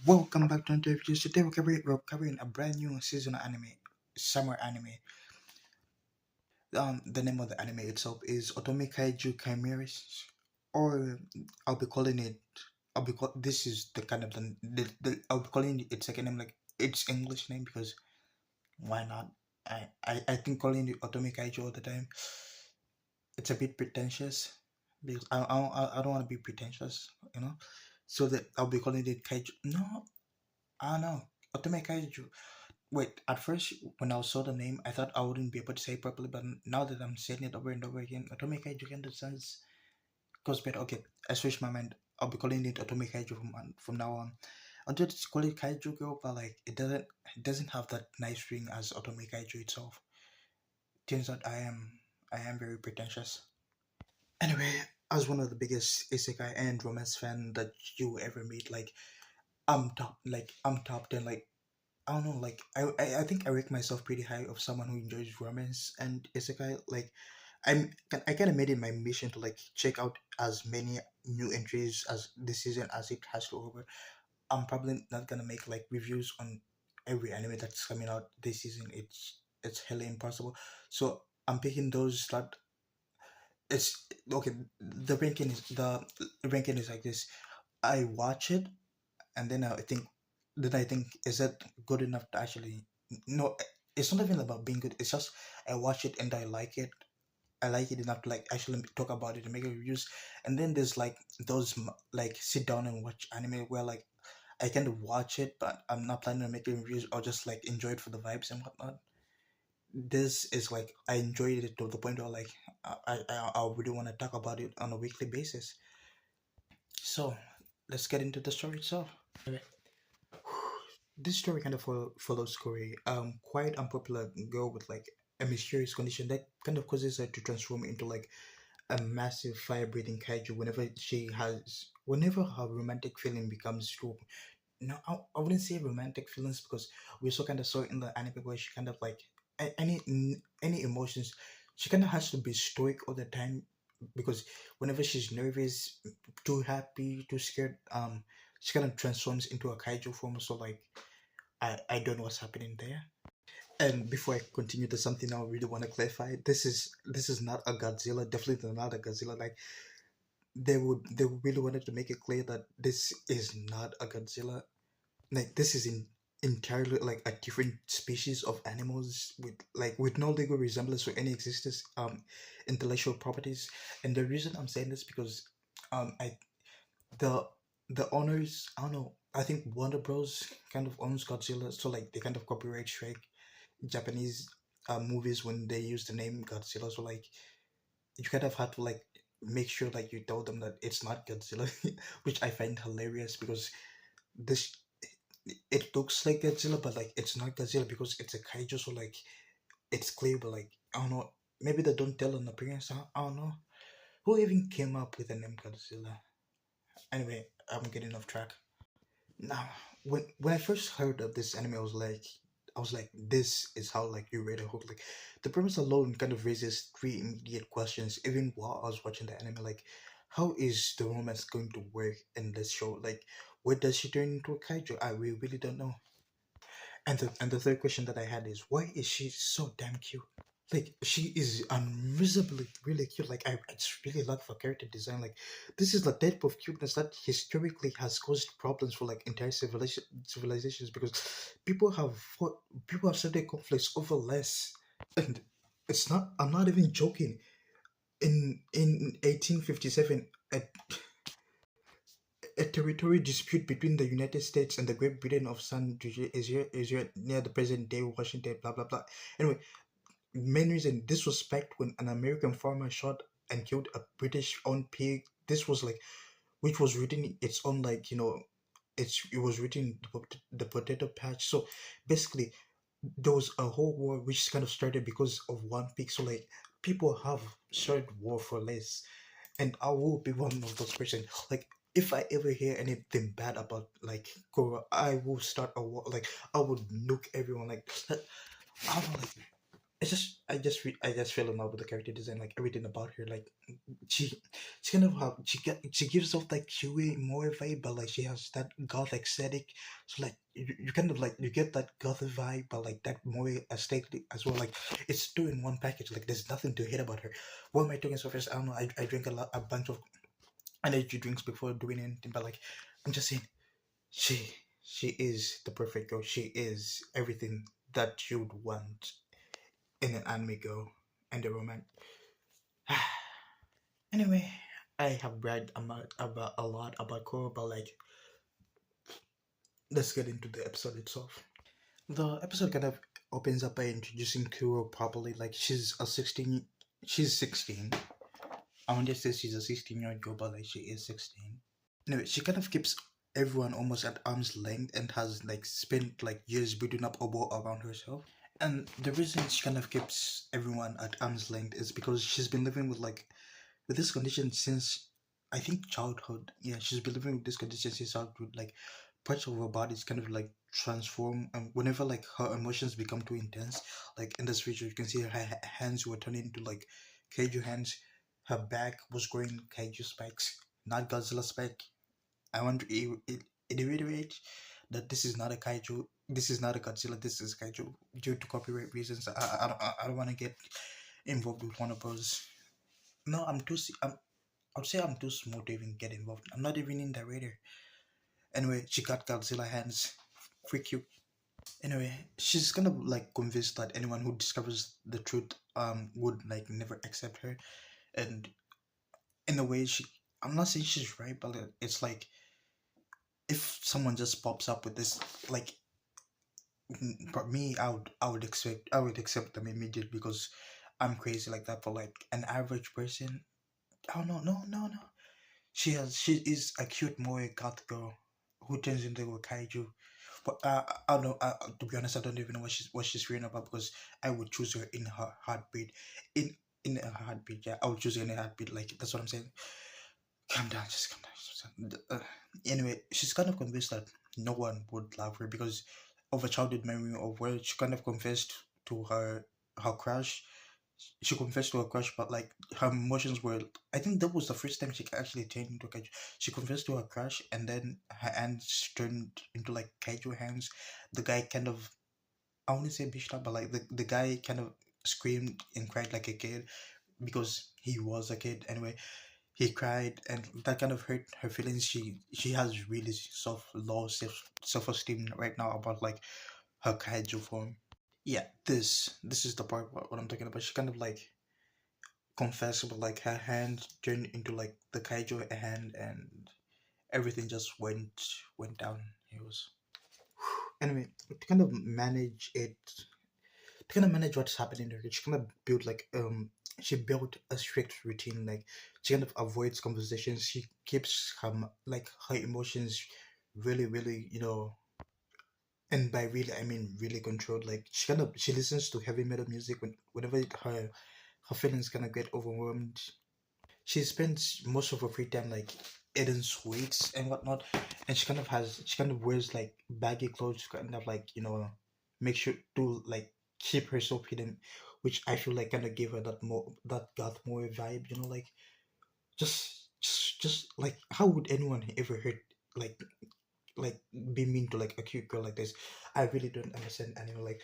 Welcome back to another video. Today we're covering a brand new season of anime, summer anime. The name of the anime itself is Otome Kaiju Chimeras, or I'll be calling it. This is the kind of I'll be calling it its second name, like its English name, because why not? I think calling it Otome Kaiju all the time, it's a bit pretentious, because I don't want to be pretentious, you know. So that I'll be calling it Kaiju. No, I don't know. Otome Kaiju. Wait, at first when I saw the name, I thought I wouldn't be able to say it properly, but now that I'm saying it over and over again, Otome Kaiju kind of sounds goes better. Okay, I switched my mind. I'll be calling it Otome Kaiju from now on. I wanted to call it Kaiju Girl, but like it doesn't have that nice ring as Otome Kaiju itself. Turns out I am very pretentious. Anyway, as one of the biggest isekai and romance fan that you will ever meet, like I'm top 10, like I don't know, like I think I rate myself pretty high of someone who enjoys romance and isekai. Like I kind of made it my mission to like check out as many new entries as this season as it has to over. I'm probably not gonna make like reviews on every anime that's coming out this season. It's hella impossible. So I'm picking those that it's okay. The ranking is like this. I watch it and then I think is that good enough to actually no, it's not even about being good. It's just I watch it and I like it enough to like actually talk about it and make reviews. And then there's like those like sit down and watch anime where like I kind of watch it but I'm not planning on making reviews or just like enjoy it for the vibes and whatnot. This is like I enjoyed it to the point where like I really want to talk about it on a weekly basis. So let's get into the story itself. This story kind of follows Corey, quite unpopular girl with like a mysterious condition that kind of causes her to transform into like a massive fire-breathing kaiju whenever her romantic feeling becomes true. No, I wouldn't say romantic feelings because we so kind of saw it in the anime where she kind of like any emotions, she kind of has to be stoic all the time because whenever she's nervous, too happy, too scared, she kind of transforms into a kaiju form. So like I don't know what's happening there. And before I continue, there's something I really want to clarify. This is not a Godzilla. Definitely not a Godzilla. Like they really wanted to make it clear that this is not a Godzilla. Like this is entirely like a different species of animals with no legal resemblance to any existence intellectual properties. And the reason I'm saying this because I the the owners, I don't know, I think Warner Bros kind of owns Godzilla, so like they kind of copyright strike Japanese movies when they use the name Godzilla. So like you kind of had to like make sure like you tell them that it's not Godzilla, which I find hilarious because this it looks like Godzilla, but like it's not Godzilla because it's a kaiju. So like it's clear, but like I don't know, maybe they don't tell an appearance. I don't know who even came up with the name Godzilla. Anyway, I'm getting off track. Now, when I first heard of this anime, I was like, this is how like you read a hook. Like, the premise alone kind of raises three immediate questions. Even while I was watching the anime, like, how is the romance going to work in this show? Like, where does she turn into a kaiju? We really don't know. And the third question that I had is, why is she so damn cute? Like she is unreasonably really cute. Like I just really love her character design. Like this is the type of cuteness that historically has caused problems for like entire civilizations because people have started conflicts over less. And it's not. I'm not even joking. In 1857, a territory dispute between the United States and the Great Britain of San is here near the present day Washington. Blah blah blah. Anyway, main reason this was back when an American farmer shot and killed a British owned pig. This was like which was written its own like it was written the potato patch. So basically there was a whole war which kind of started because of one pig. So like people have started war for less, and I will be one of those person. Like if I ever hear anything bad about like Korra, I will start a war. Like I would nuke everyone. Like I don't know, like I just fell in love with the character design, like everything about her. Like she she kind of how she gives off like chewy more vibe, but like she has that goth aesthetic. So like you kind of like you get that goth vibe, but like that more aesthetic as well. Like it's two in one package. Like there's nothing to hate about her. What am I talking so first? I don't know. I drink a bunch of energy drinks before doing anything, but like I'm just saying she she is the perfect girl. She is everything that you'd want in an anime girl and the romance. Anyway, I have read about a lot about Korra, but like let's get into the episode itself. The episode kind of opens up by introducing Kuro properly. Like she's 16. I won't just say she's a 16-year-old girl, but like she is 16. Anyway, she kind of keeps everyone almost at arm's length and has like spent like years building up a wall around herself. And the reason she kind of keeps everyone at arm's length is because she's been living with this condition since I think childhood. Yeah, she's been living with this condition since childhood. Like parts of her body is kind of like transform, and whenever like her emotions become too intense, like in this video, you can see her hands were turning into like kaiju hands. Her back was growing kaiju spikes, not Godzilla spike. I want to reiterate that this is not a kaiju. This is not a Godzilla. This is kaiju. Due to copyright reasons, I don't want to get involved with one of those. No, I would say I'm too small to even get involved. I'm not even in the radar. Anyway, she got Godzilla hands. Freak you. Anyway, she's kind of like convinced that anyone who discovers the truth would like never accept her. And in a way she I'm not saying she's right, but it's like if someone just pops up with this like for me I would accept them immediately because I'm crazy like that. For like an average person, oh no. She is a cute moe goth girl who turns into a kaiju. But I don't know. To be honest, I don't even know what she's reading about because I would choose her in her heartbeat. In in a heartbeat, yeah, I would choose her in a heartbeat. Like that's what I'm saying. Calm down, just calm down. Anyway, she's kind of convinced that no one would love her because of a childhood memory of where she kind of confessed to her crush. She confessed to her crush, but like her emotions were. I think that was the first time she actually turned into a kaiju. She confessed to her crush, and then her hands turned into like kaiju hands. The guy kind of, I wouldn't say bitched out, but like the guy kind of screamed and cried like a kid because he was a kid. Anyway, he cried, and that kind of hurt her feelings. She has really low self esteem right now about like her kaiju form. Yeah, this is the part what I'm talking about. She kind of like confessed, but like her hand turned into like the kaiju hand, and everything just went down. It was anyway to kind of manage it, to kind of manage what's happening to her. She kind of built like she built a strict routine. Like she kind of avoids conversations. She keeps her like her emotions really and by really I mean really controlled. Like she listens to heavy metal music whenever her feelings kind of get overwhelmed. She spends most of her free time like eating sweets and whatnot, and she kind of wears like baggy clothes to kind of like make sure to like keep herself hidden, which I feel like kind of gave her that goth more vibe. Like just like how would anyone ever hurt like like be mean to like a cute girl like this? I really don't understand anyone. Like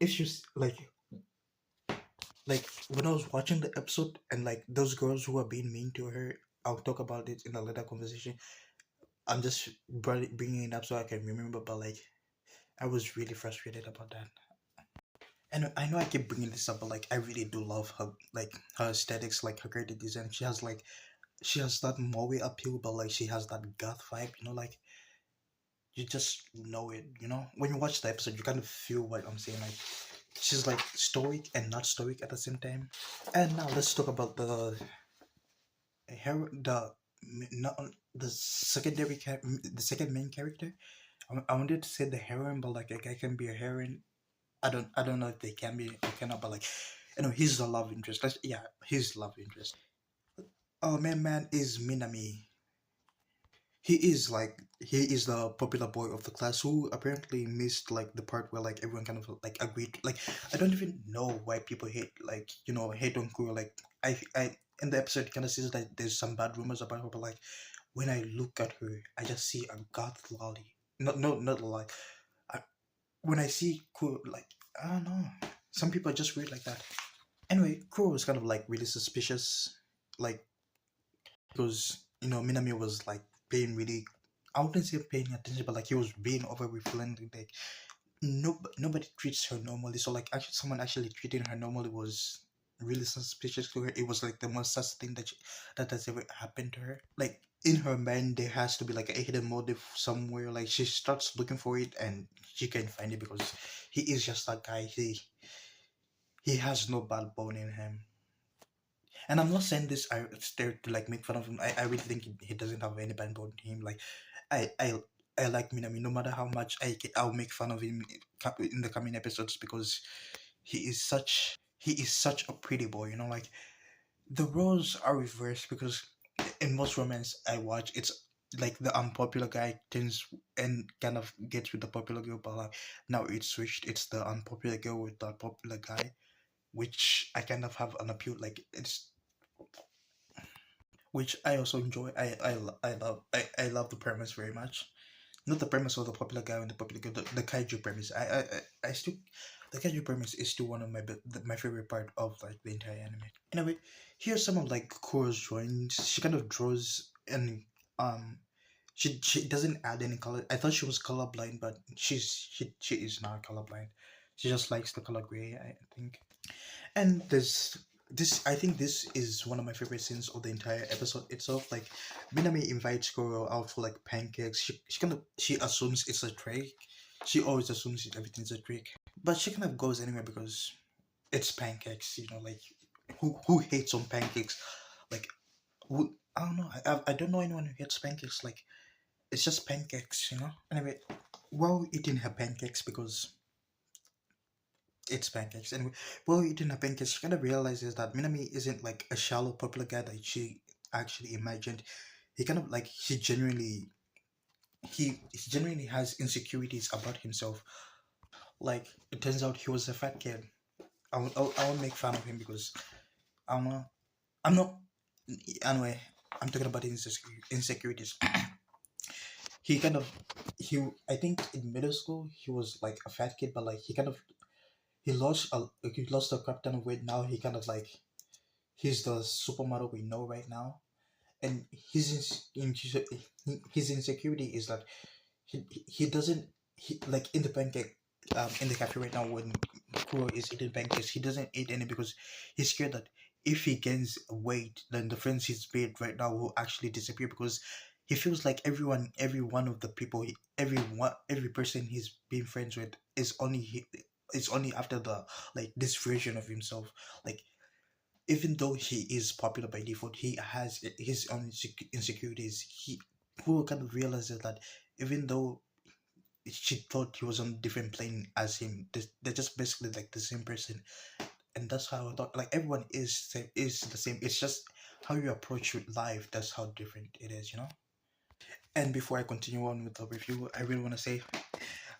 it's just like when I was watching the episode and like those girls who are being mean to her, I'll talk about it in a later conversation. I'm just bringing it up so I can remember, but like I was really frustrated about that. And I know I keep bringing this up, but like I really do love her, like her aesthetics, like her creative design. She has that moe appeal, but like she has that goth vibe. Like you just know it. When you watch the episode, you kind of feel what I'm saying. Like she's like stoic and not stoic at the same time. And now let's talk about the not the the second main character. I wanted to say the heroine, but like a guy can be a heroine. I don't know if they can be or cannot, but like he's the love interest. He's love interest. Oh man is Minami. he is the popular boy of the class who apparently missed like the part where like everyone kind of like agreed. Like I don't even know why people hate like hate on Kuro. Like I in the episode it kind of says that there's some bad rumors about her, but like when I look at her, I just see a goth lolly. Not a lie. I, when I see Kuro, like I don't know, some people are just weird like that. Anyway, Kuro was kind of like really suspicious, like because Minami was like paying really, I wouldn't say paying attention, but like he was being overly friendly. Like nobody treats her normally. So like actually someone actually treating her normally was really suspicious to her. It was like the most sus thing that has ever happened to her. Like in her mind, there has to be like a hidden motive somewhere. Like she starts looking for it and she can't find it because he is just that guy. He has no backbone in him. And I'm not saying this I stare to like make fun of him. I really think he doesn't have any backbone to him. Like I I I like Minami no matter how much I'll make fun of him in the coming episodes because he is such a pretty boy, like the roles are reversed because in most romance I watch it's like the unpopular guy tends and kind of gets with the popular girl, but like now it's switched. It's the unpopular girl with the popular guy, which I kind of have an appeal. Like it's which I also enjoy. I love the premise very much. Not the premise of the popular guy and the popular girl, the kaiju premise. I still the kaiju premise is still one of my favorite part of like the entire anime. Anyway, here's some of like Kuro's drawings. She kind of draws and um she doesn't add any color. I thought she was colorblind, but she is not colorblind. She just likes the color gray, I think. And this I think this is one of my favorite scenes of the entire episode itself. Like Minami invites Goro out for like pancakes. She assumes it's a trick. She always assumes everything's a trick. But she kind of goes anyway because it's pancakes, like who hates on pancakes? Like who I don't know. I don't know anyone who hates pancakes. Like it's just pancakes. Anyway, while eating her pancakes because it's pancakes. And while eating her pancakes, she kind of realizes that Minami isn't like a shallow, popular guy that she actually imagined. He kind of like he genuinely has insecurities about himself. Like it turns out he was a fat kid. I won't make fun of him because I'm I'm not anyway. I'm talking about his insecurities. He kind of he I think in middle school he was like a fat kid, but like he lost a crap ton of weight. Now he kind of like he's the supermodel we know right now, and his insecurity is that he doesn't like in the pancake in the cafe right now when Kuro is eating pancakes, he doesn't eat any because he's scared that if he gains weight, then the friends he's made right now will actually disappear because he feels like every one of the people, every person he's been friends with is only after the like this version of himself. Like even though he is popular by default, he has his own insecurities. Who kind of realizes that even though she thought he was on a different plane as him, they're just basically like the same person, and that's how I thought. Like everyone is the same. It's just how you approach with life. That's how different it is. And before I continue on with the review, I really want to say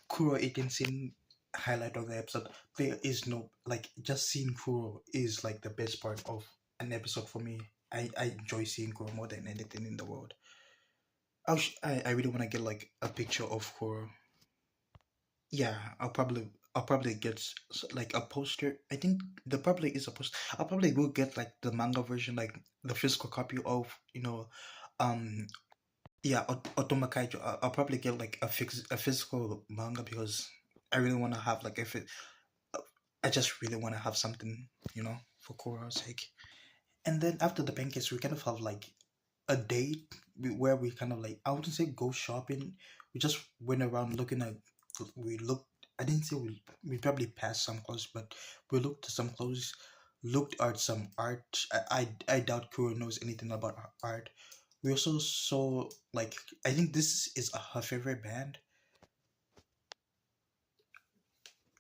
Kuro eating scene highlight of the episode. There is no like just seeing Kuro is like the best part of an episode for me. I enjoy seeing Kuro more than anything in the world. I really want to get like a picture of Kuro. Yeah, I'll probably get like a poster. I think there probably is a poster. I'll probably go get like the manga version, like the physical copy of um yeah, Otoma Kaiju. I'll probably get like a physical manga because I really want to have like if it. I just really want to have something, for Korra's sake. And then after the pancakes, we kind of have like a date where we kind of like I wouldn't say go shopping. We just went around looking at. We looked. I didn't say we probably passed some clothes, but we looked at some clothes, looked at some art. I doubt Kuro knows anything about art. We also saw like I think this is her favorite band.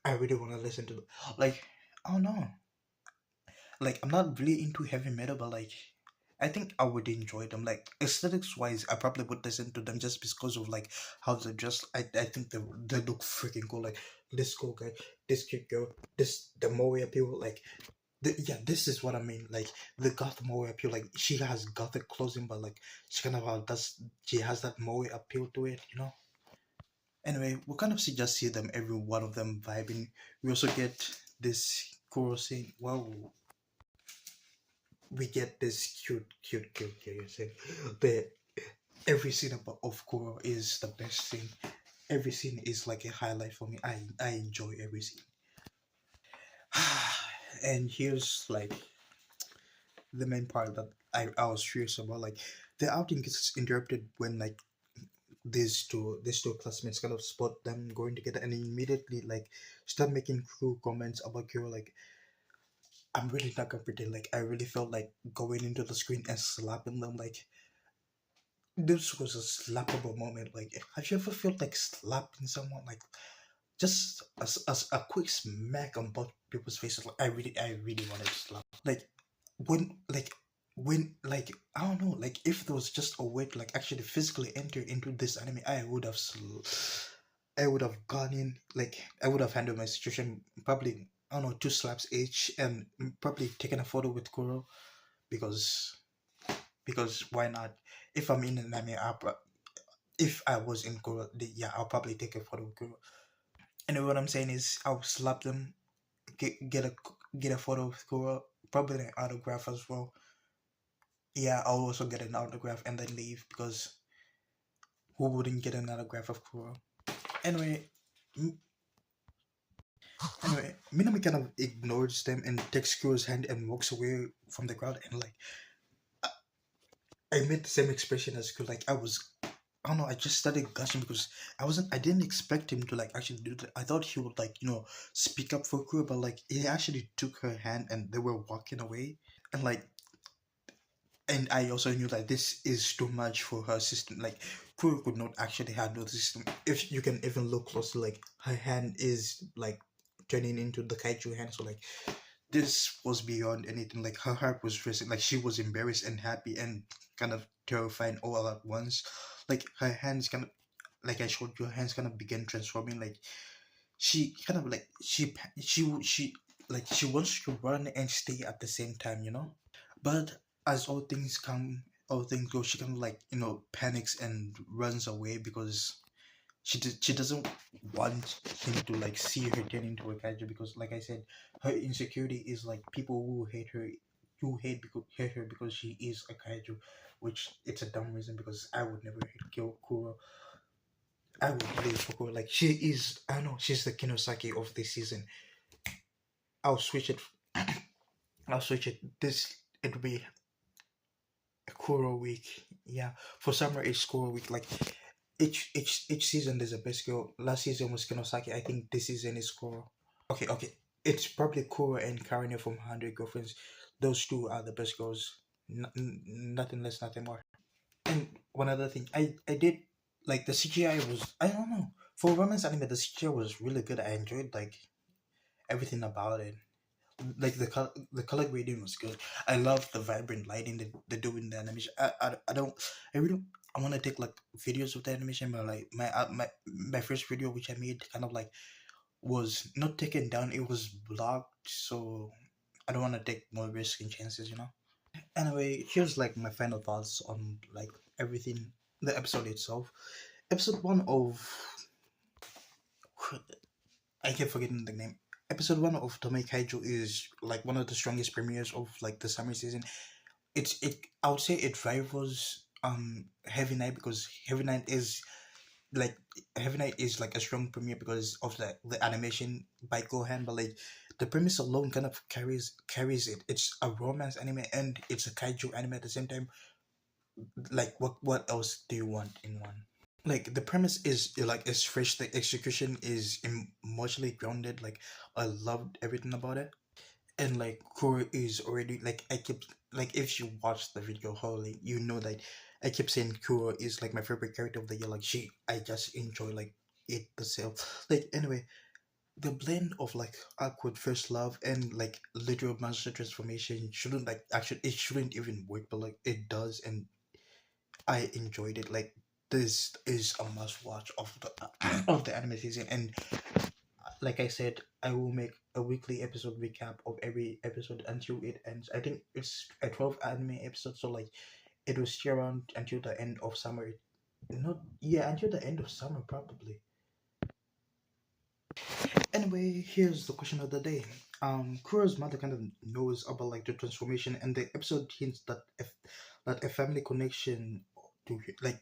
I really want to listen to like I don't know. Like I'm not really into heavy metal, but like I think I would enjoy them. Like aesthetics wise, I probably would listen to them just because of like how they dress. I think they look freaking cool. Like this cool guy, this cute girl, this the Moe appeal. Like yeah, this is what I mean. Like the goth Moe appeal. Like she has gothic clothing, but like she kind of does. She has that Moe appeal to it. You know. Anyway, we kind of see just see them every one of them vibing. We also get this choral scene. Wow, we get this cute scene. The every scene of Kuro is the best scene. Every scene is like a highlight for me. I enjoy every scene. And here's like the main part that I was curious about. Like the outing gets interrupted when like these two classmates kind of spot them going together and immediately like start making cruel comments about Kuro. Like I'm really not gonna pretend. Like I really felt like going into the screen and slapping them. Like this was a slappable moment. Like have you ever felt like slapping someone? Like just as a quick smack on both people's faces. Like I really wanted to slap. Like when like like I don't know. Like if there was just a way to like actually physically enter into this anime, I would have gone in. Like I would have handled my situation probably. I don't know, two slaps each, and probably taken a photo with Kuro because why not? If I'm in an anime, if I was in Kuro, yeah, I'll probably take a photo with Kuro. And what I'm saying is, I'll slap them, get a photo with Kuro, probably an autograph as well. Yeah, I'll also get an autograph and then leave because who wouldn't get an autograph of Kuro? Anyway, m- Minami kind of ignores them and takes Kuro's hand and walks away from the crowd. And like, I made the same expression as Kuro. Like, I don't know. I just started gushing because I didn't expect him to like actually do that. I thought he would like speak up for Kuro, but like he actually took her hand and they were walking away. And like and I also knew that this is too much for her system. Like Kuro could not actually handle the system. If you can even look closely, like her hand is like turning into the kaiju hand. So like this was beyond anything. Like her heart was racing. Like she was embarrassed and happy and kind of terrified all at once. Like her hands kind of like I showed you, her hands kind of began transforming. Like she kind of like she like she wants to run and stay at the same time. But as all things go, she kind of like panics and runs away because she doesn't want him to like see her turn into a kaiju because, like I said, her insecurity is like people who hate her, hate her because she is a kaiju, which it's a dumb reason because I would never kill Kuro. I would live for Kuro. Like she is, I know she's the Kinosaki of this season. I'll switch it. I'll switch it. This it'll be Kuro week. Yeah, for summer it's Kuro week. Like each season there's a best girl. Last season was Kinosaki. I think this season is Kuro. Okay. It's probably Kuro and Karina from 100 Girlfriends. Those two are the best girls. Nothing less, nothing more. And one other thing, I did like the CGI was, I don't know, for romance anime the CGI was really good. I enjoyed like everything about it. Like the color grading was good. I love the vibrant lighting that they do in the animation. I don't I really I want to take like videos of the animation, but like my first video which I made kind of like was not taken down. It was blocked, so I don't want to take more risk and chances. Anyway, here's like my final thoughts on like everything, the episode itself. Episode one of I keep forgetting the name. Episode one of Tomei Kaiju is like one of the strongest premieres of like the summer season. It I would say it rivals Heavy Night because like Heavy Night is like a strong premiere because of the animation by Gohan, but like the premise alone kind of carries it. It's a romance anime and it's a kaiju anime at the same time. Like what else do you want in one? Like the premise is like it's fresh. The execution is emotionally grounded. Like I loved everything about it. And like Kuro is already like I keep like if you watch the video wholly, you know that I keep saying Kuro is like my favorite character of the year. Like I just enjoy like it the self. Like anyway, the blend of like awkward first love and like literal monster transformation shouldn't like actually it shouldn't even work, but like it does, and I enjoyed it. Like this is a must watch of the of the anime season, and like I said, I will make a weekly episode recap of every episode until it ends. I think it's a 12 anime episode, so like it will stay around until the end of summer. Not yeah, until the end of summer probably. Anyway, here's the question of the day. Kuro's mother kind of knows about like the transformation, and the episode hints that if that a family connection to like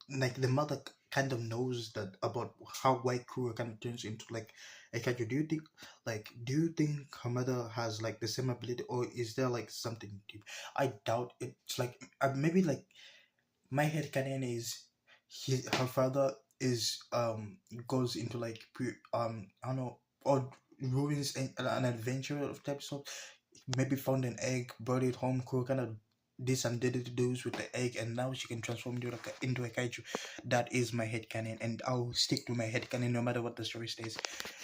the mother kind of knows that about how white Kuro kind of turns into like a kaiju. Do you think her mother has like the same ability, or is there like something deep? I doubt it's like maybe like my head canon is her father is goes into like I don't know, or ruins an adventure of types of maybe found an egg, brought it home, cool, kind of did some did do's with the egg, and now she can transform into a kaiju. That is my head canon, and I'll stick to my head canon no matter what the story says.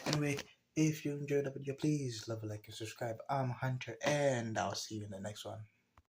Anyway, if you enjoyed the video, please leave a like and subscribe. I'm Hunter, and I'll see you in the next one.